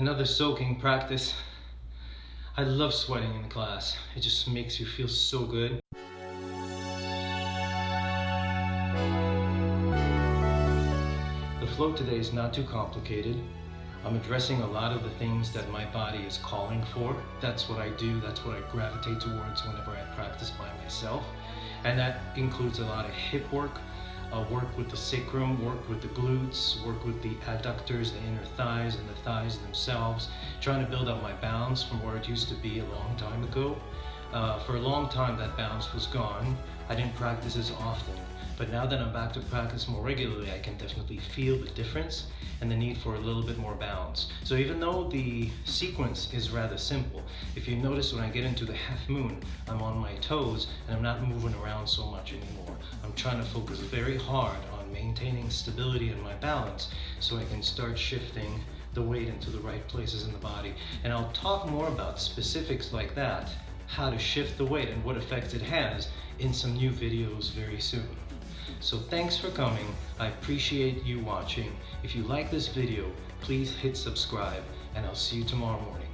Another soaking practice. I love sweating in class. It just makes you feel so good. The flow today is not too complicated. I'm addressing a lot of the things that my body is calling for. That's what I do, that's what I gravitate towards whenever I practice by myself. And that includes a lot of hip work, work with the sacrum, work with the glutes, work with the adductors, the inner thighs, and the thighs themselves, trying to build up my balance from where it used to be a long time ago. For a long time that balance was gone. I didn't practice as often, but now that I'm back to practice more regularly, I can definitely feel the difference and the need for a little bit more balance. So even though the sequence is rather simple, if you notice when I get into the half moon, I'm on my toes and I'm not moving around so much anymore. I'm trying to focus very hard on maintaining stability in my balance so I can start shifting the weight into the right places in the body. And I'll talk more about specifics like that, how to shift the weight and what effects it has in some new videos very soon. So thanks for coming. I appreciate you watching. If you like this video, please hit subscribe and I'll see you tomorrow morning.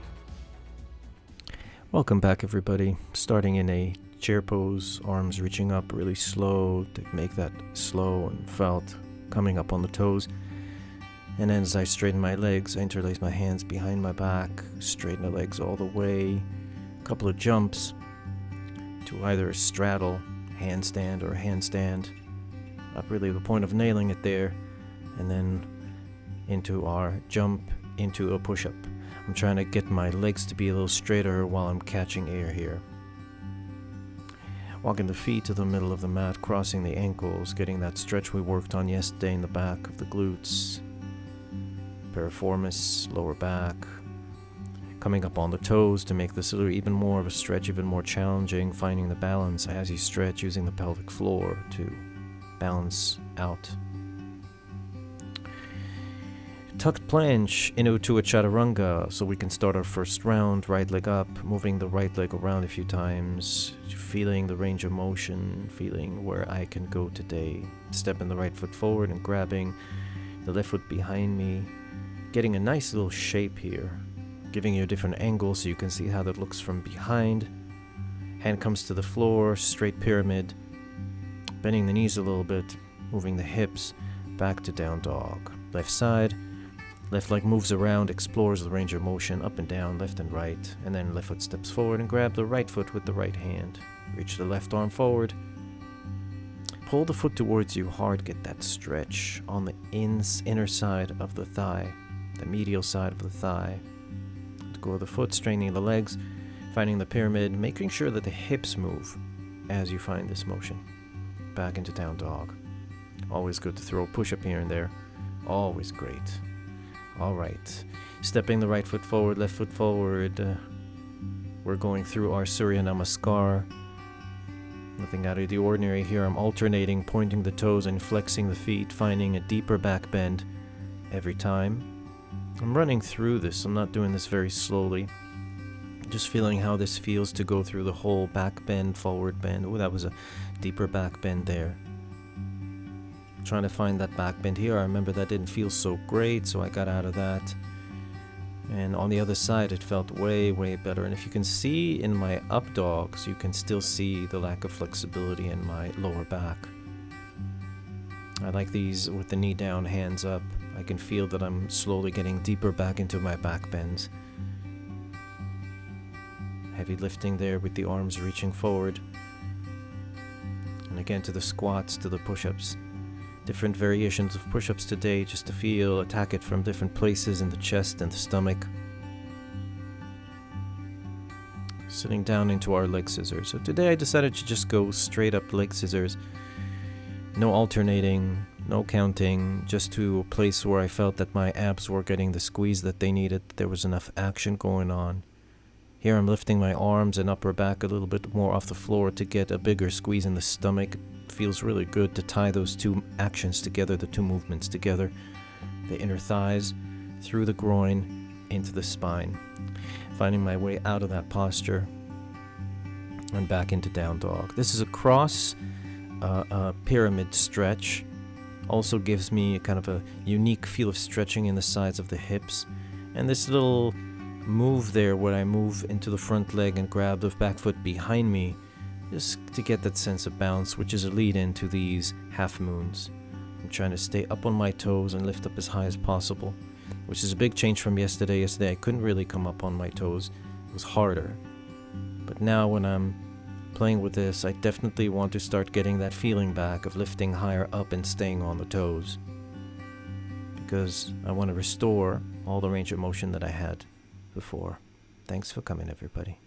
Welcome back, everybody. Starting in a chair pose, arms reaching up really slow to make that slow and felt coming up on the toes. And then as I straighten my legs, I interlace my hands behind my back, straighten the legs all the way. A couple of jumps to either a straddle, handstand, or handstand. Up really the point of nailing it there, and then into our jump into a push-up. I'm trying to get my legs to be a little straighter while I'm catching air here. Walking the feet to the middle of the mat, crossing the ankles, getting that stretch we worked on yesterday in the back of the glutes, piriformis, lower back. Coming up on the toes to make this even more of a stretch, even more challenging, finding the balance as you stretch using the pelvic floor to balance out. Tucked planche into a chaturanga so we can start our first round. Right leg up, moving the right leg around a few times, feeling the range of motion, feeling where I can go today. Stepping the right foot forward and grabbing the left foot behind me, getting a nice little shape here, giving you a different angle so you can see how that looks from behind. Hand comes to the floor, straight pyramid. Bending the knees a little bit, moving the hips, back to down dog. Left side, left leg moves around, explores the range of motion, up and down, left and right, and then left foot steps forward and grab the right foot with the right hand. Reach the left arm forward. Pull the foot towards you hard, get that stretch on the inner side of the thigh, the medial side of the thigh. Let go of the foot, straightening the legs, finding the pyramid, making sure that the hips move as you find this motion. Back into down dog. Always good to throw a push-up here and there. Always great. Alright. Stepping the right foot forward, left foot forward. We're going through our Surya Namaskar. Nothing out of the ordinary here. I'm alternating, pointing the toes and flexing the feet, finding a deeper back bend every time. I'm running through this. I'm not doing this very slowly. Just feeling how this feels to go through the whole back bend, forward bend. Oh, that was a deeper back bend there. Trying to find that back bend here. I remember that didn't feel so great, so I got out of that. And on the other side, it felt way, way better. And if you can see in my up dogs, you can still see the lack of flexibility in my lower back. I like these with the knee down, hands up. I can feel that I'm slowly getting deeper back into my back bends. Heavy lifting there with the arms reaching forward. And again to the squats, to the push-ups. Different variations of push-ups today just to feel, attack it from different places in the chest and the stomach. Sitting down into our leg scissors. So today I decided to just go straight up leg scissors. No alternating, no counting, just to a place where I felt that my abs were getting the squeeze that they needed. There was enough action going on. Here I'm lifting my arms and upper back a little bit more off the floor to get a bigger squeeze in the stomach. It feels really good to tie those two actions together, the two movements together. The inner thighs, through the groin, into the spine. Finding my way out of that posture and back into down dog. This is a cross pyramid stretch. Also gives me a kind of a unique feel of stretching in the sides of the hips. And this little move there where I move into the front leg and grab the back foot behind me, just to get that sense of bounce, which is a lead into these half moons. I'm trying to stay up on my toes and lift up as high as possible, which is a big change from yesterday. Yesterday I couldn't really come up on my toes. It was harder. But now when I'm playing with this, I definitely want to start getting that feeling back of lifting higher up and staying on the toes, because I want to restore all the range of motion that I had before. Thanks for coming, everybody.